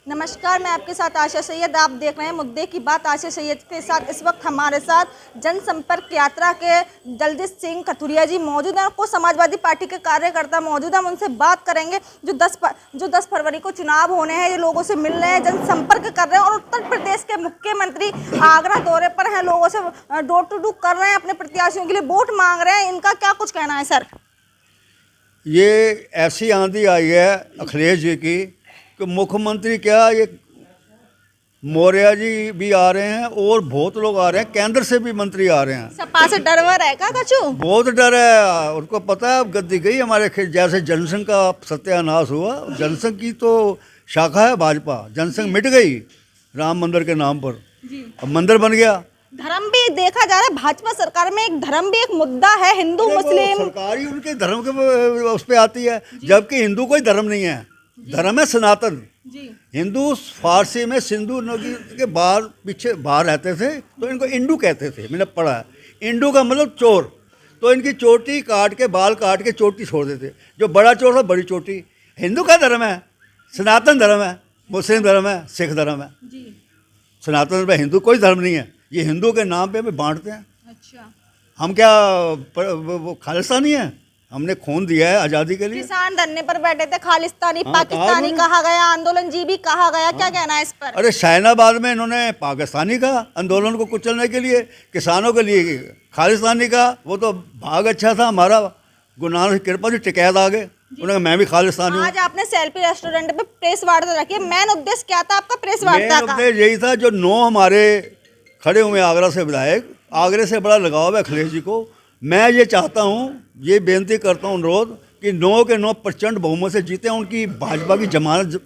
नमस्कार, मैं आपके साथ आशा सैयद। आप देख रहे हैं मुद्दे की बात आशा सैयद के साथ। इस वक्त हमारे साथ जनसंपर्क यात्रा के दलजीत सिंह कथुरिया जी मौजूद हैं। को समाजवादी पार्टी के कार्यकर्ता मौजूद हैं। हम उनसे बात करेंगे जो 10 फरवरी को चुनाव होने हैं। ये लोगों से मिल रहे हैं, जनसंपर्क कर रहे हैं और उत्तर प्रदेश के मुख्यमंत्री आगरा दौरे पर हैं। लोगों से डोर टू डोर कर रहे हैं, अपने प्रत्याशियों के लिए वोट मांग रहे हैं। इनका क्या कुछ कहना है सर? ये ऐसी आंधी आई है अखिलेश जी की कि मुख्यमंत्री क्या, ये मौर्य जी भी आ रहे हैं और बहुत लोग आ रहे हैं, केंद्र से भी मंत्री आ रहे हैं। सपा से डर वर है क्या कछु? बहुत डर है, उनको पता है अब गद्दी गई हमारे जैसे जनसंघ का सत्यानाश हुआ। जनसंघ की तो शाखा है भाजपा, जनसंघ मिट गई राम मंदिर के नाम पर, अब मंदिर बन गया। धर्म भी देखा जा रहा है, भाजपा सरकार में एक धर्म भी एक मुद्दा है, हिंदू मुस्लिम। सरकार ही उनके धर्म के उस पे आती है, जबकि हिंदू कोई धर्म नहीं है। धर्म है सनातन। हिंदू फारसी में सिंधु नदी के बाहर पीछे बाहर रहते थे तो इनको इंडू कहते थे, मैंने पढ़ा है। इंडू का मतलब चोर। तो इनकी चोटी काट के, बाल काट के चोटी छोड़ देते। जो बड़ा चोर था बड़ी चोटी। हिंदू का धर्म है, सनातन धर्म है, मुस्लिम धर्म है, सिख धर्म है। सनातन में हिंदू कोई धर्म नहीं है। ये हिंदू के नाम पे हमें बांटते हैं। अच्छा, हम क्या वो खालिस्तानी है? हमने खून दिया है आज़ादी के लिए। किसान धरने पर बैठे थे, खालिस्तानी पाकिस्तानी कहा गया, आंदोलन जी भी कहा गया। क्या कहना है इस पर? अरे शाहनाबाद में इन्होंने पाकिस्तानी कहा आंदोलन को कुचलने के लिए, किसानों के लिए खालिस्तानी कहा। वो तो भाग अच्छा था हमारा, गुरु नानक की कृपा से टिकैत आ गए। उन्होंने मैं भी खालिस्तानी हूँ। आज आपने सेल्फी रेस्टोरेंट पे प्रेस वार्ता रखी है, मेन उद्देश्य क्या था आपका प्रेस वार्ता का? उद्देश्य यही था, जो 9 हमारे खड़े हुए आगरा से विधायक, आगरे से बड़ा लगाव है अखिलेश जी को। मैं ये चाहता हूँ, ये बेनती करता हूँ, अनुरोध कि 9 के 9 प्रचंड बहुमत से जीते, उनकी भाजपा की जमानत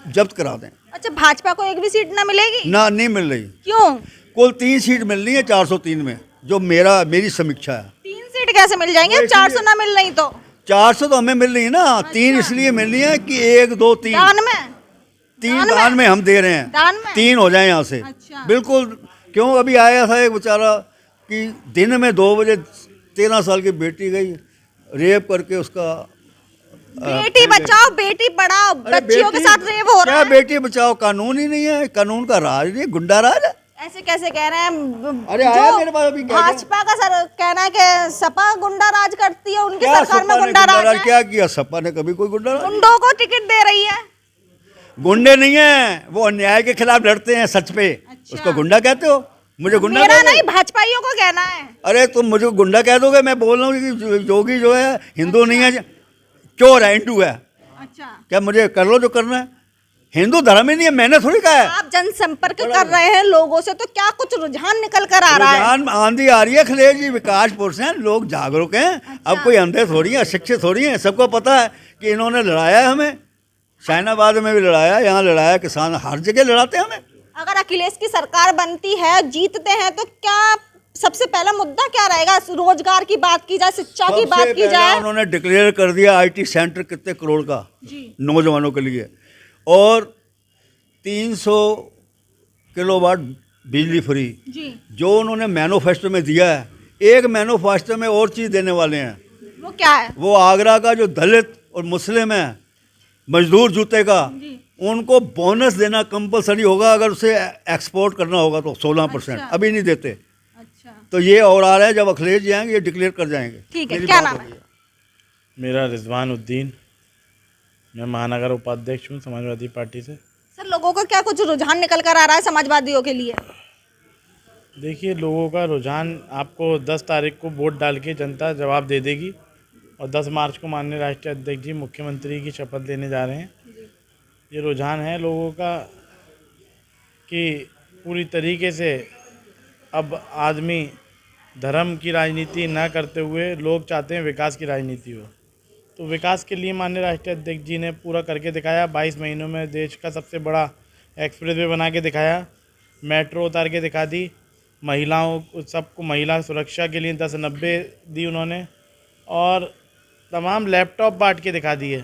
जब्त करा दें। अच्छा, भाजपा को एक भी सीट ना मिलेगी? ना, नहीं मिल रही। क्यों? कुल 3 सीट मिल रही है 403 में, जो मेरी समीक्षा है। 3 सीट कैसे मिल जाएंगे? 400 ना मिल रही तो 400 तो हमें मिल रही है ना। 3 इसलिए मिल रही है कि 1, 2, 3 दान में दान में हम दे रहे हैं। दान में 3 हो जाए यहाँ से। अच्छा। बिल्कुल। क्यों, अभी आया था एक बेचारा कि दिन में 2 बजे 13 साल की बेटी गई, रेप करके उसका। बेटी बचाओ बेटी पढ़ाओ, बच्चियों के साथ रेप हो रहा है। क्या बेटी बचाओ? कानून ही नहीं है, कानून का राज नहीं, गुंडा राज है। ऐसे कैसे कह रहे हैं? अरे आया मेरे पास अभी, भाजपा का सर कहना है कि सपा गुंडा राज करती है, उनकी क्या सरकार में सपा ने गुंडा राज है। क्या किया? सपा ने कभी कोई गुंडा राज? गुंडों को टिकट दे रही है। गुंडे नहीं है, वो अन्याय के खिलाफ लड़ते हैं, सच पे। अच्छा। उसको गुंडा कहते हो? मुझे गुंडा मेरा नहीं, भाजपाइयों को कहना है। अरे तुम मुझे गुंडा कह दोगे? मैं बोल रहा हूँ कि योगी जो है हिंदू नहीं है, चोर है, इंडू है। अच्छा, क्या मुझे कर लो जो करना है? हिंदू धर्म ही नहीं है, मैंने थोड़ी कहा है। आप जनसंपर्क कर रहे हैं लोगों से, तो क्या कुछ रुझान निकल कर आ रहा है? रुझान आंधी आ रही है। अखिलेश जी विकास पुरुष हैं, लोग जागरूक हैं। अच्छा। अब कोई अंधे थोड़ी है, अशिक्षित थोड़ी है। सबको पता है कि इन्होंने लड़ाया है हमें, शाहनाबाद में भी लड़ाया, यहाँ लड़ाया, किसान हर जगह लड़ाते हैं हमें। अगर अखिलेश की सरकार बनती है, जीतते हैं, तो क्या सबसे पहला मुद्दा क्या रहेगा? रोजगार की बात की जाए, शिक्षा की बात की जाए। उन्होंने डिक्लेयर कर दिया IT सेंटर कितने करोड़ का जी। नौजवानों के लिए, और 300 किलोवाट बिजली फ्री, जी। जो उन्होंने मैनिफेस्टो में दिया है। एक मैनिफेस्टो में और चीज़ देने वाले हैं। वो क्या है? वो आगरा का जो दलित और मुस्लिम है, मजदूर जूते का, उनको बोनस देना कंपलसरी होगा। अगर उसे एक्सपोर्ट करना होगा तो 16%। अच्छा। अभी नहीं देते। अच्छा, तो ये और आ रहा है, जब अखिलेश जी आएंगे ये डिक्लेयर कर जाएंगे। ठीक है। मेरी क्या बात नाम हो है? गई। मेरा रिजवान उद्दीन, मैं महानगर उपाध्यक्ष हूँ समाजवादी पार्टी से। सर, लोगों का क्या कुछ रुझान निकल कर आ रहा है समाजवादियों के लिए? देखिए, लोगों का रुझान आपको 10 तारीख को वोट डाल के जनता जवाब दे देगी, और 10 मार्च को माननीय राष्ट्रीय अध्यक्ष जी मुख्यमंत्री की शपथ लेने जा रहे हैं। ये रुझान है लोगों का कि पूरी तरीके से अब आदमी धर्म की राजनीति ना करते हुए लोग चाहते हैं विकास की राजनीति हो। तो विकास के लिए माननीय राष्ट्रीय अध्यक्ष जी ने पूरा करके दिखाया। 22 महीनों में देश का सबसे बड़ा एक्सप्रेसवे बना के दिखाया, मेट्रो उतार के दिखा दी, महिलाओं सबको महिला सुरक्षा के लिए 1090 दी उन्होंने, और तमाम लैपटॉप बांट के दिखा दिए,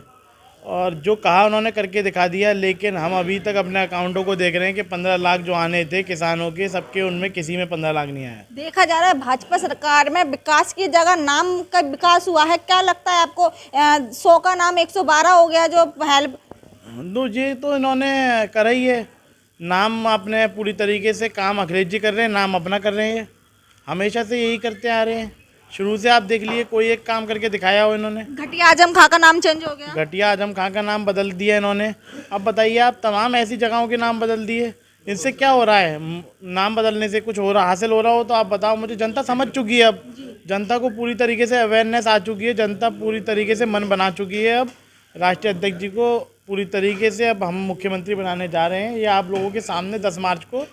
और जो कहा उन्होंने करके दिखा दिया। लेकिन हम अभी तक अपने अकाउंटों को देख रहे हैं कि 15 लाख जो आने थे किसानों के, सबके उनमें किसी में 15 लाख नहीं आया। देखा जा रहा है भाजपा सरकार में विकास की जगह नाम का विकास हुआ है। क्या लगता है आपको? 100 का नाम 112 हो गया। जो हेल्प ये तो इन्होंने करा ही है। नाम अपने पूरी तरीके से काम अखिलेश जी कर रहे हैं, नाम अपना कर रहे हैं। हमेशा से यही करते आ रहे हैं, शुरू से आप देख लिए कोई एक काम करके दिखाया हो इन्होंने। घटिया आजम खां का नाम चेंज हो गया, घटिया आजम खां का नाम बदल दिया इन्होंने। अब बताइए आप, तमाम ऐसी जगहों के नाम बदल दिए, इससे क्या हो रहा है? नाम बदलने से कुछ हो रहा हासिल हो रहा हो तो आप बताओ मुझे। जनता समझ चुकी है, अब जनता को पूरी तरीके से अवेयरनेस आ चुकी है, जनता पूरी तरीके से मन बना चुकी है। अब राष्ट्रीय अध्यक्ष जी को पूरी तरीके से अब हम मुख्यमंत्री बनाने जा रहे हैं, ये आप लोगों के सामने 10 मार्च को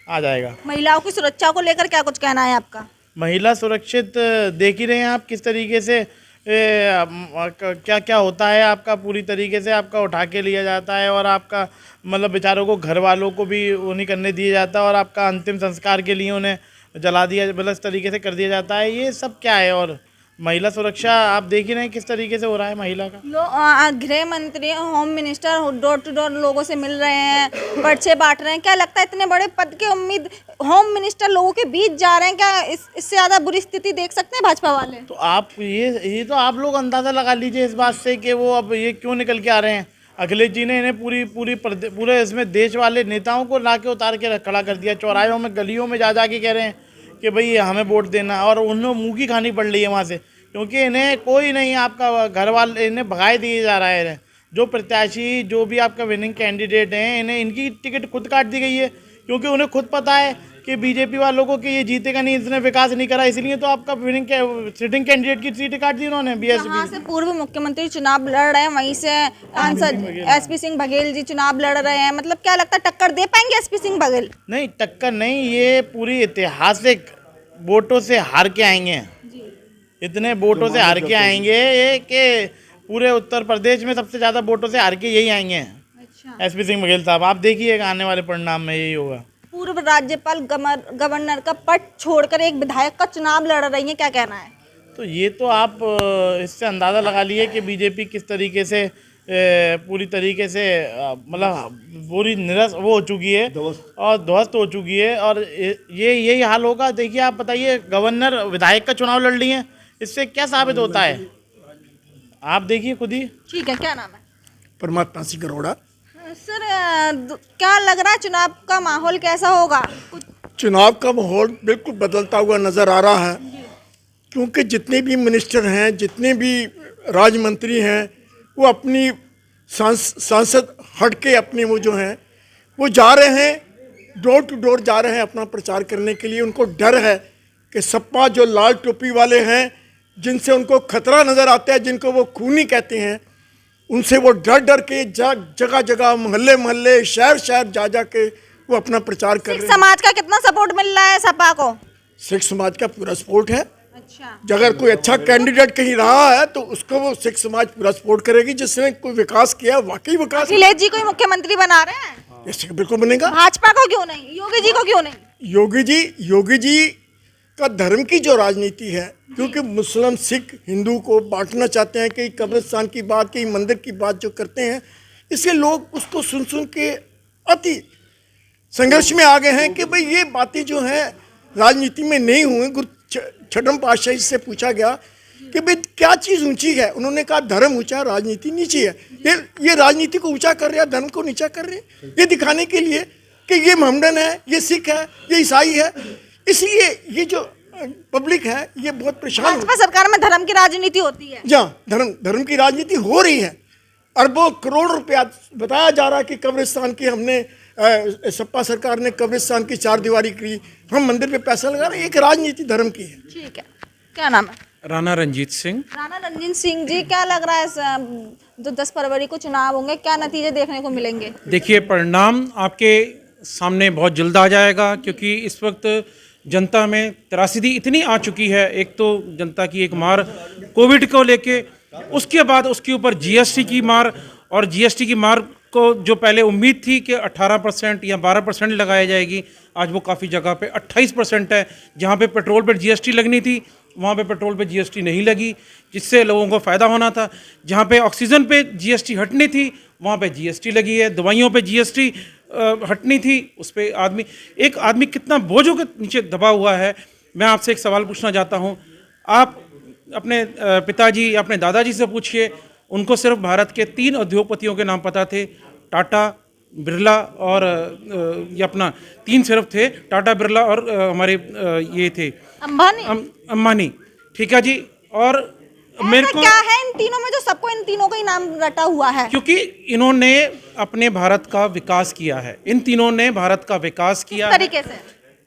आ जाएगा। महिलाओं की सुरक्षा को लेकर क्या कुछ कहना है आपका? महिला सुरक्षित देख ही रहे हैं आप किस तरीके से क्या क्या होता है आपका। पूरी तरीके से आपका उठा के लिया जाता है और आपका मतलब बेचारों को, घर वालों को भी वो नहीं करने दिया जाता और आपका अंतिम संस्कार के लिए उन्हें जला दिया, मतलब इस तरीके से कर दिया जाता है। ये सब क्या है? और महिला सुरक्षा आप देख ही रहे हैं किस तरीके से हो रहा है महिला का। गृह मंत्री, home minister door to door लोगों से मिल रहे हैं, पर्चे बांट रहे हैं। क्या लगता है इतने बड़े पद के उम्मीद होम मिनिस्टर लोगों के बीच जा रहे हैं, क्या इससे ज़्यादा बुरी स्थिति देख सकते हैं भाजपा वाले? तो आप ये तो आप लोग अंदाज़ा लगा लीजिए इस बात से कि वो अब ये क्यों निकल के आ रहे हैं। अखिलेश जी ने इन्हें पूरे इसमें देश वाले नेताओं को ला के उतार के खड़ा कर दिया। चौराहों में, गलियों में जा के कह रहे हैं कि भाई हमें वोट देना, और उन्हें मुँह की खानी पड़ रही है वहाँ से, क्योंकि इन्हें कोई नहीं, आपका घर वाले इन्हें भगाए दिए जा रहा है। इन्हें जो प्रत्याशी, जो भी आपका विनिंग कैंडिडेट हैं, इन्हें इनकी टिकट खुद काट दी गई है, क्योंकि उन्हें खुद पता है कि बीजेपी वालों को कि ये जीतेगा नहीं, इसने विकास नहीं करा, इसलिए तो आपका विनिंग सिटिंग कैंडिडेट की सीटें काट दी उन्होंने। जहाँ से पूर्व मुख्यमंत्री चुनाव लड़ रहे हैं वहीं से सांसद एसपी सिंह बघेल जी चुनाव लड़ रहे हैं। मतलब क्या लगता है टक्कर दे पाएंगे एसपी सिंह बघेल? नहीं, टक्कर नहीं, ये पूरी ऐतिहासिक वोटों से हार के आएंगे। इतने वोटों से हार के आएंगे ये कि पूरे उत्तर प्रदेश में सबसे ज़्यादा वोटों से हार के यही आएंगे। अच्छा। एसपी सिंह बघेल साहब, आप देखिएगा आने वाले परिणाम में यही होगा। पूर्व राज्यपाल गवर्नर का पद छोड़कर एक विधायक का चुनाव लड़ रही है, क्या कहना है? तो ये तो आप इससे अंदाज़ा लगा लिए कि बीजेपी किस तरीके से पूरी तरीके से मतलब पूरी निरस वो हो चुकी है और ध्वस्त हो चुकी है, और ये यही हाल होगा। देखिए आप बताइए, गवर्नर विधायक का चुनाव लड़ रही हैं, इससे क्या साबित होता है? आप देखिए खुद ही। ठीक है, क्या नाम है? परमात्मा सिंह अरोड़ा। सर, क्या लग रहा है चुनाव का माहौल कैसा होगा? चुनाव का माहौल बिल्कुल बदलता हुआ नज़र आ रहा है, क्योंकि जितने भी मिनिस्टर हैं, जितने भी राज्य मंत्री हैं, वो अपनी सांसद हट के अपने वो जो हैं वो जा रहे हैं, डोर टू डोर जा रहे हैं अपना प्रचार करने के लिए। उनको डर है कि सपा जो लाल टोपी वाले हैं, जिनसे उनको खतरा नज़र आता है, जिनको वो खूनी कहते हैं, उनसे वो डर के जगह जगह, मोहल्ले मोहल्ले, शहर शहर जा के वो अपना प्रचार कर रहे हैं। समाज का कितना सपोर्ट मिल रहा है सपा को? सिख समाज का पूरा सपोर्ट है। अच्छा। अगर कोई अच्छा कैंडिडेट कहीं रहा है तो उसको वो सिख समाज पूरा सपोर्ट करेगी, जिसने कोई विकास किया, वाकई विकास। अखिलेश जी को मुख्यमंत्री बना रहे हैं? ऐसे बिल्कुल बनेगा। भाजपा को क्यों नहीं? योगी जी को क्यों नहीं? योगी जी का धर्म की जो राजनीति है, क्योंकि मुस्लिम सिख हिंदू को बांटना चाहते हैं, कहीं कब्रिस्तान की बात, कहीं मंदिर की बात जो करते हैं, इसलिए लोग उसको सुन के अति संघर्ष में आ गए हैं कि भाई ये बातें जो हैं राजनीति में नहीं हुई। गुरु छठम पातशाही से पूछा गया कि भाई क्या चीज़ ऊंची है, उन्होंने कहा धर्म ऊंचा, राजनीति नीची है। ये राजनीति को ऊंचा कर रहे हैं, धर्म को नीचा कर रहे हैं, ये दिखाने के लिए कि ये मोहम्मदन है, ये सिख है, ये ईसाई है। इसलिए ये जो पब्लिक है ये बहुत परेशान है। भाजपा सरकार में धर्म की राजनीति होती है। जहाँ धर्म की राजनीति हो रही है, अरबों करोड़ रुपया बताया जा रहा है कि कब्रिस्तान की हमने सपा सरकार ने कब्रिस्तान की 4 दीवारी की, हम मंदिर पे पैसा लगा रहे हैं। एक राजनीति धर्म की है। ठीक है, क्या नाम है? राणा रंजीत सिंह। राणा रंजीत सिंह जी, क्या लग रहा है जो 10 फरवरी को चुनाव होंगे, क्या नतीजे देखने को मिलेंगे? देखिए, परिणाम आपके सामने बहुत जल्द आ जाएगा, क्योंकि इस वक्त जनता में त्रासदी इतनी आ चुकी है। एक तो जनता की एक मार कोविड को लेके, उसके बाद उसके ऊपर जीएसटी की मार, और जीएसटी की मार को जो पहले उम्मीद थी कि 18% या 12% लगाई जाएगी, आज वो काफ़ी जगह पे 28% है। जहाँ पे पेट्रोल पर जीएसटी लगनी थी, वहाँ पे पेट्रोल पे जीएसटी नहीं लगी, जिससे लोगों को फ़ायदा होना था। जहाँ पे ऑक्सीजन पे जीएसटी हटनी थी, वहाँ पे जीएसटी लगी है। दवाइयों पे जीएसटी हटनी थी, उस पर एक आदमी कितना बोझों के नीचे दबा हुआ है। मैं आपसे एक सवाल पूछना चाहता हूँ, आप अपने पिताजी, अपने दादाजी से पूछिए, उनको सिर्फ भारत के 3 उद्योगपतियों के नाम पता थे, टाटा, बिरला और ये अपना 3 सिर्फ थे, टाटा, बिरला और हमारे ये थे अंबानी। अंबानी। ठीक है जी। और मेरे ऐसा को क्या है इन तीनों में जो सबको इन तीनों का ही नाम रटा हुआ है? क्योंकि इन्होंने अपने भारत का विकास किया है, इन तीनों ने भारत का विकास किया किस है। तरीके से?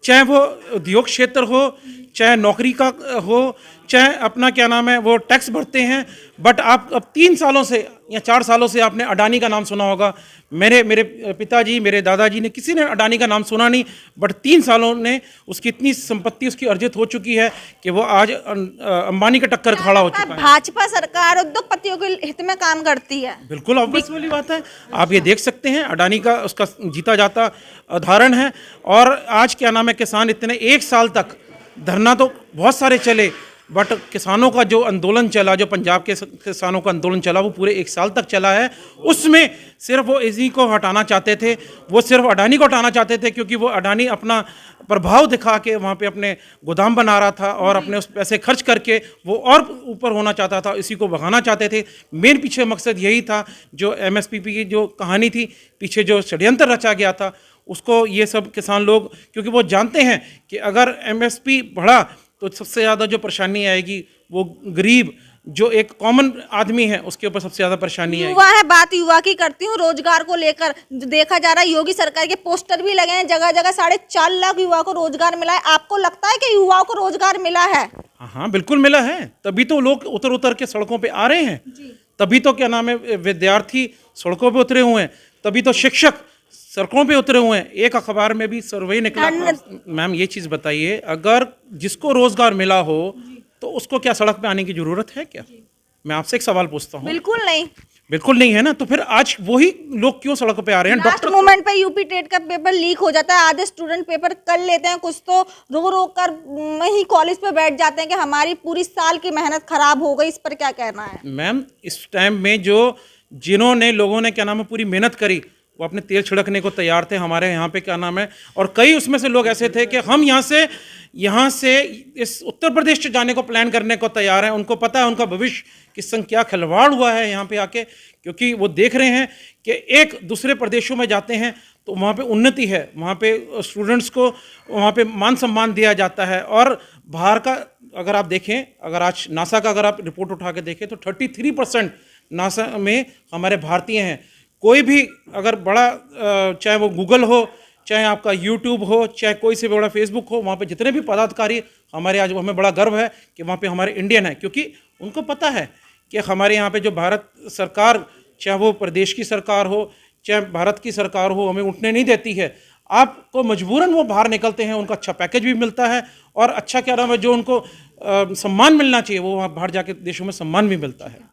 चाहे वो उद्योग क्षेत्र हो, चाहे नौकरी का हो, चाहे अपना क्या नाम है वो टैक्स भरते हैं। बट आप अब 3 सालों से या 4 सालों से आपने अडानी का नाम सुना होगा। मेरे पिताजी, मेरे दादाजी ने, किसी ने अडानी का नाम सुना नहीं। बट 3 सालों ने उसकी इतनी संपत्ति उसकी अर्जित हो चुकी है कि वो आज अंबानी का टक्कर खड़ा हो चुका है। भाजपा सरकार उद्योगपतियों के हित में काम करती है। बिल्कुल ऑब्वियस वाली बात है। आप ये देख सकते हैं अडानी का उसका जीता जाता उदाहरण है। और आज क्या नाम है, किसान इतने 1 साल तक धरना तो बहुत सारे चले, बट किसानों का जो आंदोलन चला, जो पंजाब के किसानों का आंदोलन चला, वो पूरे 1 साल तक चला है। उसमें सिर्फ वो इसी को हटाना चाहते थे, वो सिर्फ अडानी को हटाना चाहते थे, क्योंकि वो अडानी अपना प्रभाव दिखा के वहाँ पे अपने गोदाम बना रहा था और अपने उस पैसे खर्च करके वो और ऊपर होना चाहता था, इसी को भगाना चाहते थे। मेन पीछे मकसद यही था, जो MSP की जो कहानी थी, पीछे जो षड्यंत्र रचा गया था, उसको ये सब किसान लोग, क्योंकि वो जानते हैं कि अगर MSP बढ़ा तो सबसे ज़्यादा जो परेशानी आएगी वो गरीब, जो एक कॉमन आदमी है, उसके ऊपर सबसे ज़्यादा परेशानी आएगी। युवा है, बात युवा की करती हूँ। रोजगार को लेकर देखा जा रहा है, योगी सरकार के पोस्टर भी लगे हैं, जगह जगह 4.5 लाख युवा को रोजगार मिला है। आपको लगता है कि युवाओं को रोजगार मिला है? हाँ, बिल्कुल मिला है। तभी तो लोग उतर उतर के सड़कों पे आ रहे हैं, तभी तो क्या नाम है विद्यार्थी सड़कों पे उतरे हुए हैं, तभी तो शिक्षक सड़कों पे उतरे हुए हैं। एक अखबार में भी सर्वे निकला। मैम ये चीज़ बताइए, अगर जिसको रोजगार मिला हो तो उसको क्या सड़क पे आने की जरूरत है क्या? मैं आपसे एक सवाल पूछता हूँ। बिल्कुल नहीं। बिल्कुल नहीं है ना, तो फिर आज वही लोग क्यों सड़कों पे आ रहे हैं? लास्ट मोमेंट पे यूपी टेट का पेपर लीक हो जाता है, आधे स्टूडेंट पेपर कर लेते हैं, कुछ तो रो रो कर वहीं कॉलेज पे बैठ जाते हैं कि हमारी पूरी साल की मेहनत खराब हो गई। इस पर क्या कहना है? मैम इस टाइम में जिन्होंने लोगों ने क्या नाम है पूरी मेहनत करी, वो अपने तेल छिड़कने को तैयार थे हमारे यहाँ पे क्या नाम है। और कई उसमें से लोग ऐसे थे कि हम यहाँ से इस उत्तर प्रदेश जाने को प्लान करने को तैयार हैं। उनको पता है उनका भविष्य किस संग क्या खिलवाड़ हुआ है यहाँ पे आके, क्योंकि वो देख रहे हैं कि एक दूसरे प्रदेशों में जाते हैं तो वहाँ पे उन्नति है, वहाँ पे स्टूडेंट्स को वहाँ पे मान सम्मान दिया जाता है। और बाहर का अगर आप देखें, अगर आज नासा का अगर आप रिपोर्ट उठा के देखें तो 33% नासा में हमारे भारतीय हैं। कोई भी अगर बड़ा चाहे वो गूगल हो, चाहे आपका यूट्यूब हो, चाहे कोई से भी बड़ा फेसबुक हो, वहाँ पे जितने भी पदाधिकारी हमारे, आज हमें बड़ा गर्व है कि वहाँ पे हमारे इंडियन है, क्योंकि उनको पता है कि हमारे यहाँ पे जो भारत सरकार, चाहे वो प्रदेश की सरकार हो, चाहे भारत की सरकार हो, हमें उठने नहीं देती है। आपको मजबूरन वो बाहर निकलते हैं, उनका अच्छा पैकेज भी मिलता है और अच्छा क्या नाम है जो उनको सम्मान मिलना चाहिए, वो वहाँ बाहर जाके देशों में सम्मान भी मिलता है।